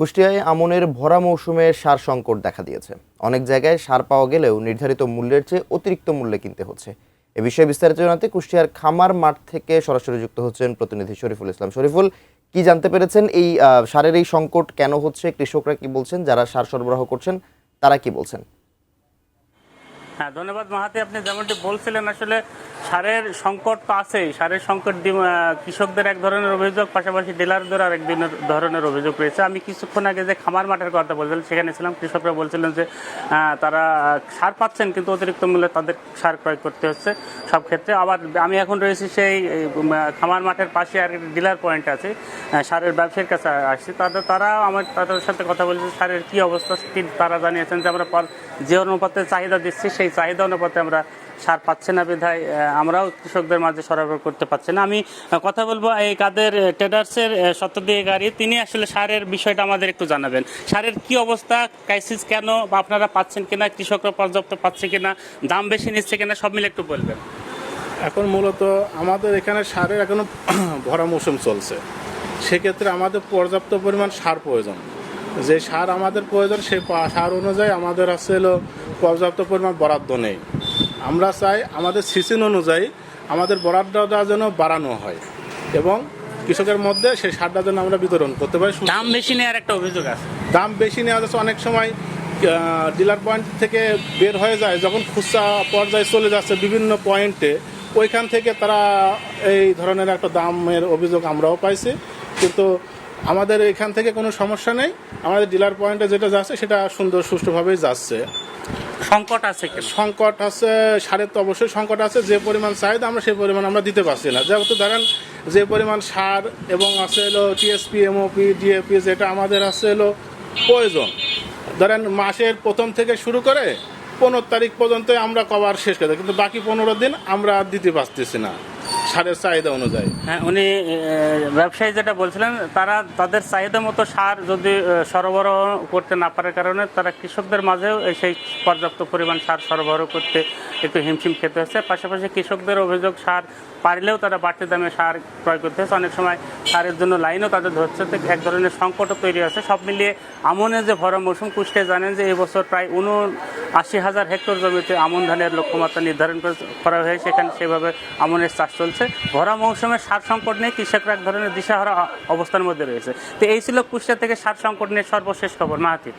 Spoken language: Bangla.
কুষ্টিয়ায় আমনের ভরা মৌসুমে সার সংকট দেখা দিয়েছে। অনেক জায়গায় সার পাওয়া গেলেও নির্ধারিত মূল্যের চেয়ে অতিরিক্ত মূল্যে কিনতে হচ্ছে। এ বিষয়ে বিস্তারিত জানাতে কুষ্টিয়ার খামার মাঠ থেকে সরাসরি যুক্ত হচ্ছেন প্রতিনিধি শরীফুল ইসলাম। শরীফুল, কি জানতে পেরেছেন? এই সারের এই সংকট কেন হচ্ছে, কৃষকরা কি বলছেন, যারা সার সরবরাহ করছেন তারা কি বলছেন? হ্যাঁ, ধন্যবাদ মাহাতি। আপনি যেমনটি বলছিলেন, আসলে সারের সংকট তো আছেই। সারের সংকট কৃষকদের এক ধরনের অভিযোগ, পাশাপাশি ডিলারদের আর এক ধরনের অভিযোগ রয়েছে। আমি কিছুক্ষণ আগে যে খামার মাঠের কথা বলছিলাম সেখানে ছিলাম। কৃষকরা বলছিলেন যে তারা সার পাচ্ছেন, কিন্তু অতিরিক্ত মূল্যে তাদের সার ক্রয় করতে হচ্ছে সব ক্ষেত্রে। আবার আমি এখন রয়েছি সেই খামার মাঠের পাশে আর ডিলার পয়েন্ট আছে, সারের ব্যবসায়ীর কাছে আসছি। তাদের সাথে কথা বলেছি সারের কী অবস্থা। তারা জানিয়েছেন যে আমরা যে অনুপাতে চাহিদা দিচ্ছি সেই চাহিদা অনুপাতে আমরা সার পাচ্ছে না, বিধায় আমরাও কৃষকদের মাঝে সরবরাহ করতে পারছি না। আমি কথা বলবো এই কাদের ট্রেডার্সের সত্যদি গাড়ি, তিনি আসলে সারের বিষয়টা আমাদের একটু জানাবেন। সারের কি অবস্থা, ক্রাইসিস কেন, বা আপনারা পাচ্ছেন কিনা, কৃষকরা পর্যাপ্ত পাচ্ছে কিনা, দাম বেশি নিচ্ছে কিনা, সব মিলে একটু বলবেন। এখন মূলত আমাদের এখানে সারের এখনো ভরা মৌসুম চলছে। সেক্ষেত্রে আমাদের পর্যাপ্ত পরিমাণ সার প্রয়োজন। যে সার আমাদের প্রয়োজন সেই সার অনুযায়ী আমাদের পর্যাপ্ত পরিমাণ বরাদ্দ নেই। আমরা চাই আমাদের সিজন অনুযায়ী আমাদের বরাদ্দটা যেন বাড়ানো হয় এবং কৃষকের মধ্যে সেই সারটা যেন আমরা বিতরণ করতে পারি। দাম বেশি নেওয়ার একটা অভিযোগ আছে। দাম বেশি নেওয়া যাচ্ছে, অনেক সময় ডিলার পয়েন্ট থেকে বের হয়ে যায়, যখন খুচরা পর্যায়ে চলে যাচ্ছে বিভিন্ন পয়েন্টে, ওইখান থেকে তারা এই ধরনের একটা দামের অভিযোগ আমরাও পাইছি। কিন্তু আমাদের এখান থেকে কোনো সমস্যা নেই, আমাদের ডিলার পয়েন্টে যেটা যাচ্ছে সেটা সুন্দর সুষ্ঠুভাবেই যাচ্ছে। সংকট আছে, সংকট আছে সারের, তো অবশ্যই সংকট আছে। যে পরিমাণ চাহিদা আমরা সেই পরিমাণ আমরা দিতে পারছি না। যেহেতু ধরেন যে পরিমাণ সার এবং আছে টিএসপি, এমওপি, ডিএপি যেটা আমাদের প্রয়োজন, ধরেন মাসের প্রথম থেকে শুরু করে 15 তারিখ পর্যন্ত আমরা কভার শেষ করে, কিন্তু বাকি 15 দিন আমরা দিতে পারতেছি না সারের চাহিদা অনুযায়ী। হ্যাঁ, উনি ব্যবসায়ী যেটা বলছিলেন, তাদের চাহিদা মতো সার যদি সরবরাহ করতে না পারার কারণে তারা কৃষকদের মাঝেও সেই পর্যাপ্ত পরিমাণ সার সরবরাহ করতে একটু হিমশিম খেতে হচ্ছে। পাশাপাশি কৃষকদের অভিযোগ সার পারলেও তারা বাড়তি দামে সার ক্রয় করতে হচ্ছে। অনেক সময় সারের জন্য লাইনও তাদের ধরছে, এক ধরনের সংকটও তৈরি আছে। সব মিলিয়ে আমনের যে ভরা মৌসুম, কুষ্টিয়া জানেন যে এবছর প্রায় ৭৯,০০০ হেক্টর জমিতে আমন ধানের লক্ষ্যমাত্রা নির্ধারণ করা হয়ে সেখানে সেভাবে আমনের চাষ চলছে। ভরা মৌসুমে সার সংকট নিয়ে কৃষকরা এক ধরনের দিশাহারা অবস্থার মধ্যে রয়েছে। তো এই ছিল কুষ্টিয়া থেকে সার সংকট নিয়ে সর্বশেষ খবর। মাহাতি।